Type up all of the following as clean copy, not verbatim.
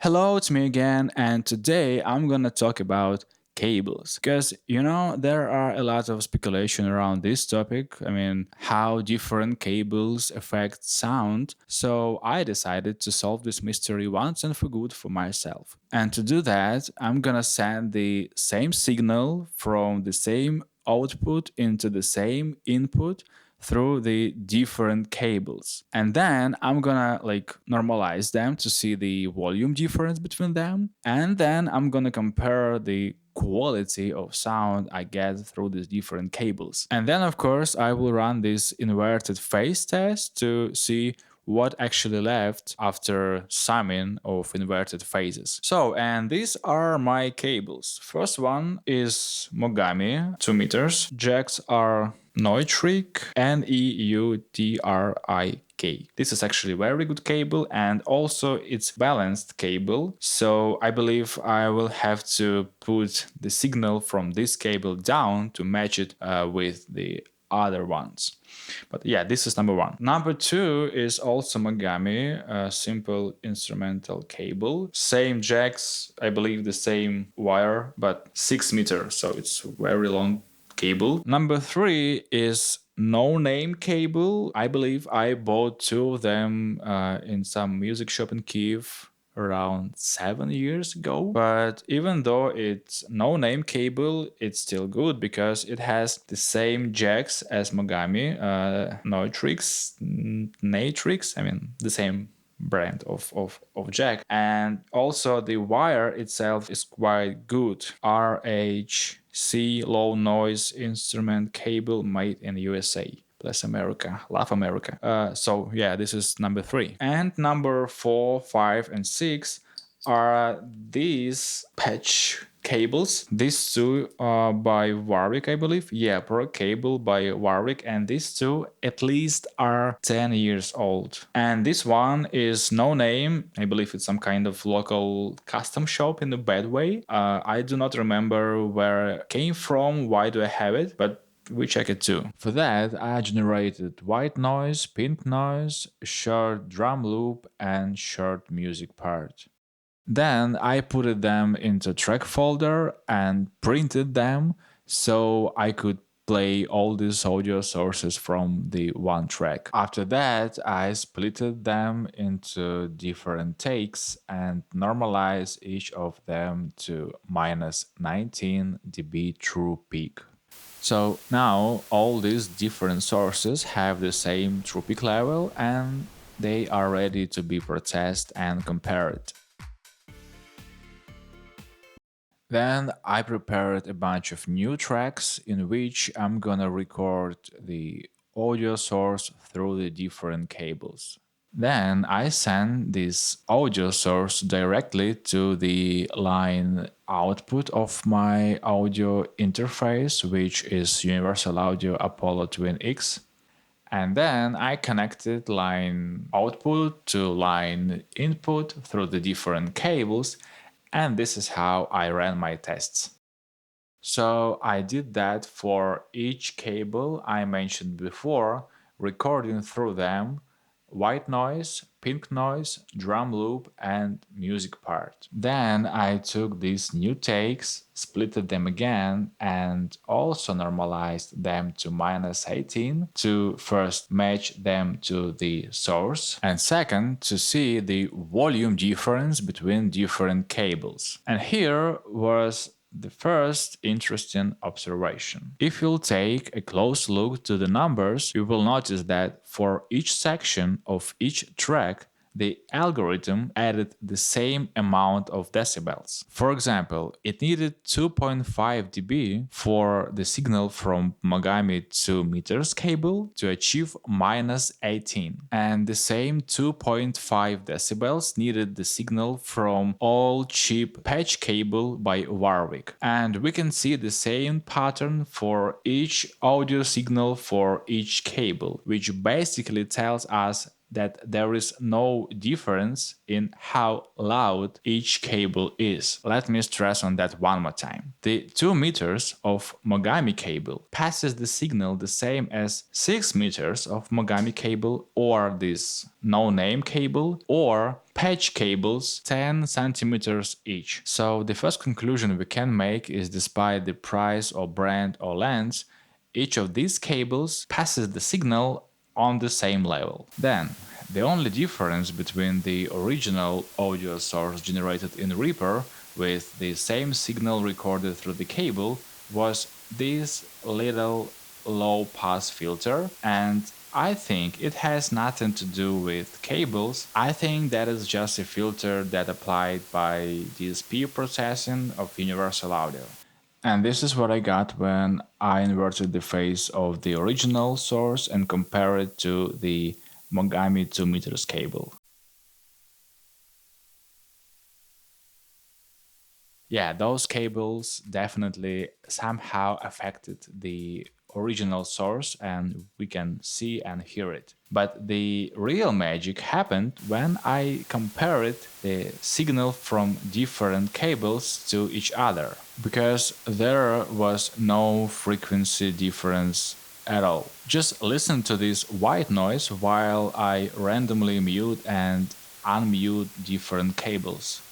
Hello, it's me again, and today I'm gonna talk about cables because there are a lot of speculation around this topic. I mean, how different cables affect sound. So I decided to solve this mystery once and for good for myself. And to do that, I'm gonna send the same signal from the same output into the same input through the different cables. And then I'm gonna normalize them to see the volume difference between them. And then I'm gonna compare the quality of sound I get through these different cables. And then of course I will run this inverted phase test to see what actually left after summing of inverted phases. So, and these are my cables. First one is mogami, 2 meters. Jacks are Neutrik, Neutrik. This is actually a very good cable and also it's balanced cable. So I believe I will have to put the signal from this cable down to match it with the other ones. But yeah, this is number one. Number two is also mogami, a simple instrumental cable. Same jacks, I believe the same wire, but 6 meters, so it's very long cable. Number three is no name cable. I believe I bought two of them in some music shop in Kiev around 7 years ago. But even though it's no name cable, it's still good because it has the same jacks as mogami, Natrix, I mean the same brand of jack, and also the wire itself is quite good. RHC low noise instrument cable made in USA. Bless America, love America. So yeah, this is number three. And number four, five, and six are these patch cables. These two are by Warwick, I believe. Yeah, Pro cable by Warwick, and these two at least are 10 years old. And this one is no name. I believe it's some kind of local custom shop in a bad way. I do not remember where it came from, why do I have it, but we check it too. For that, I generated white noise, pink noise, short drum loop, and short music part. Then I put them into track folder and printed them so I could play all these audio sources from the one track. After that, I splitted them into different takes and normalized each of them to minus 19 dB true peak. So now all these different sources have the same true peak level and they are ready to be processed and compared. Then I prepared a bunch of new tracks in which I'm gonna record the audio source through the different cables. Then I send this audio source directly to the line output of my audio interface, which is Universal Audio Apollo Twin X. And then I connected line output to line input through the different cables, and this is how I ran my tests. So I did that for each cable I mentioned before, recording through them white noise, pink noise, drum loop, and music part. Then I took these new takes, splitted them again, and also normalized them to minus 18 to first match them to the source, and second to see the volume difference between different cables. And here was the first interesting observation. If you'll take a close look to the numbers, you will notice that for each section of each track, the algorithm added the same amount of decibels. For example, it needed 2.5 dB for the signal from mogami 2 meters cable to achieve minus 18, and the same 2.5 decibels needed the signal from all cheap patch cable by Warwick. And we can see the same pattern for each audio signal for each cable, which basically tells us that there is no difference in how loud each cable is. Let me stress on that one more time. The 2 meters of mogami cable passes the signal the same as 6 meters of mogami cable, or this no-name cable, or patch cables 10 centimeters each. So the first conclusion we can make is, despite the price or brand or lens, each of these cables passes the signal on the same level. Then, the only difference between the original audio source generated in Reaper with the same signal recorded through the cable was this little low pass filter, and I think it has nothing to do with cables. I think that is just a filter that applied by DSP processing of universal audio. And this is what I got when I inverted the phase of the original source and compared it to the mogami 2 meters cable. Yeah, those cables definitely somehow affected the original source, and we can see and hear it. But the real magic happened when I compared the signal from different cables to each other, because there was no frequency difference at all. Just listen to this white noise while I randomly mute and unmute different cables.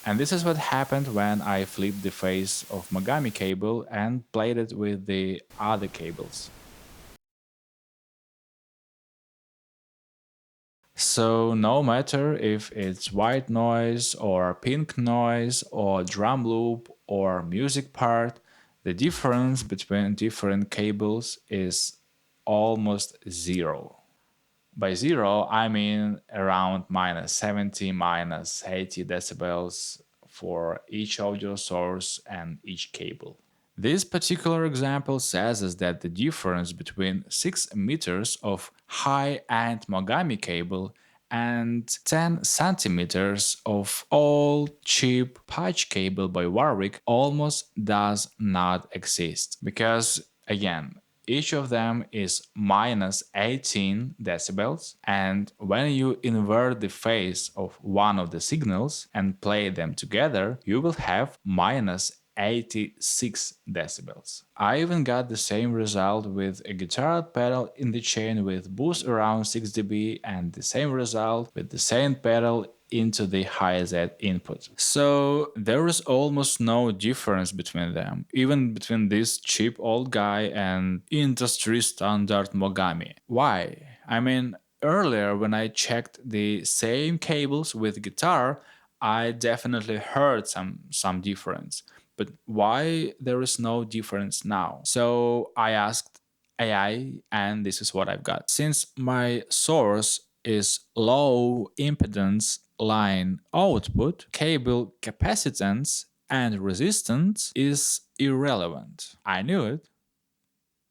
And this is what happened when I flipped the face of mogami cable and played it with the other cables. So no matter if it's white noise or pink noise or drum loop or music part, the difference between different cables is almost zero. By zero, I mean around minus 70, minus 80 decibels for each audio source and each cable. This particular example says us that the difference between 6 meters of high-end mogami cable and 10 centimeters of old cheap patch cable by Warwick almost does not exist. Because, again, each of them is minus 18 decibels, and when you invert the phase of one of the signals and play them together, you will have minus 86 decibels. I even got the same result with a guitar pedal in the chain with boost around 6 dB, and the same result with the same pedal into the hi-Z input. So there is almost no difference between them, even between this cheap old guy and industry standard mogami. Why? I mean, earlier when I checked the same cables with guitar, I definitely heard some difference. But why there is no difference now? So I asked AI, and this is what I've got. Since my source is low impedance line output, cable capacitance and resistance is irrelevant. I knew it.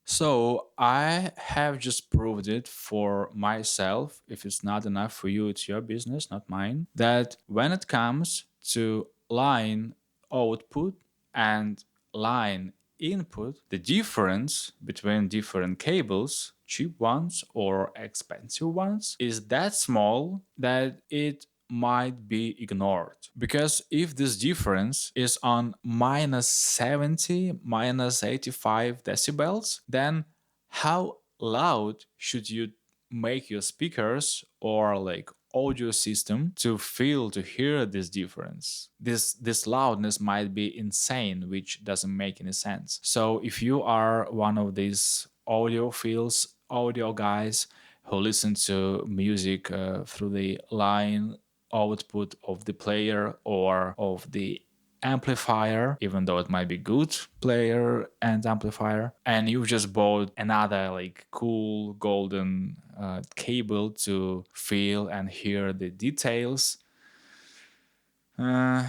So I have just proved it for myself. If it's not enough for you, it's your business, not mine. That when it comes to line output and line input, the difference between different cables, cheap ones or expensive ones, is that small that it might be ignored. Because if this difference is on minus 70, minus 85 decibels, then how loud should you make your speakers or like audio system to feel, to hear this difference? This loudness might be insane, which doesn't make any sense. So if you are one of these audiophiles, audio guys who listen to music through the line output of the player or of the amplifier, even though it might be good player and amplifier, and you just bought another like cool golden cable to feel and hear the details, uh,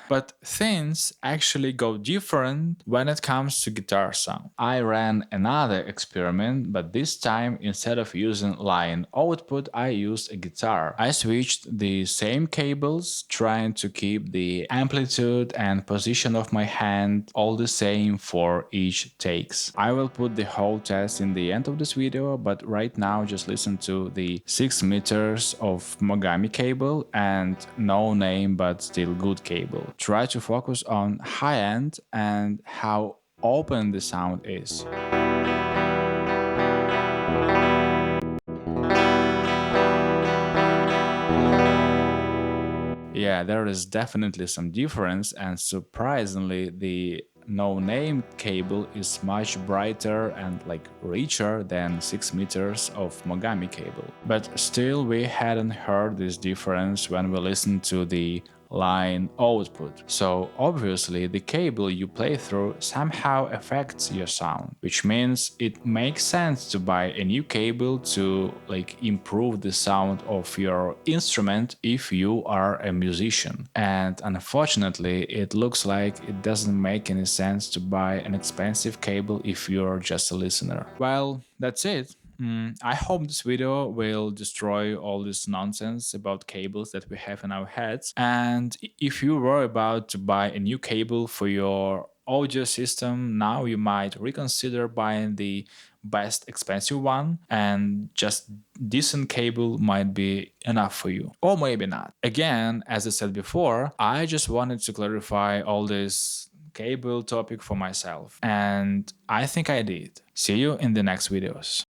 But things actually go different when it comes to guitar sound. I ran another experiment, but this time instead of using line output, I used a guitar. I switched the same cables, trying to keep the amplitude and position of my hand all the same for each takes. I will put the whole test in the end of this video, but right now just listen to the 6 meters of mogami cable and no name but still good cable. Try to focus on high end and how open the sound is. Yeah, there is definitely some difference, and surprisingly, the no-name cable is much brighter and like richer than 6 meters of mogami cable. But still, we hadn't heard this difference when we listened to the line output. So obviously the cable you play through somehow affects your sound, which means it makes sense to buy a new cable to like improve the sound of your instrument if you are a musician. And unfortunately, it looks like it doesn't make any sense to buy an expensive cable if you're just a listener. Well, that's it. I hope this video will destroy all this nonsense about cables that we have in our heads. And if you were about to buy a new cable for your audio system, now you might reconsider buying the best expensive one, and just decent cable might be enough for you. Or maybe not. Again, as I said before, I just wanted to clarify all this cable topic for myself. And I think I did. See you in the next videos.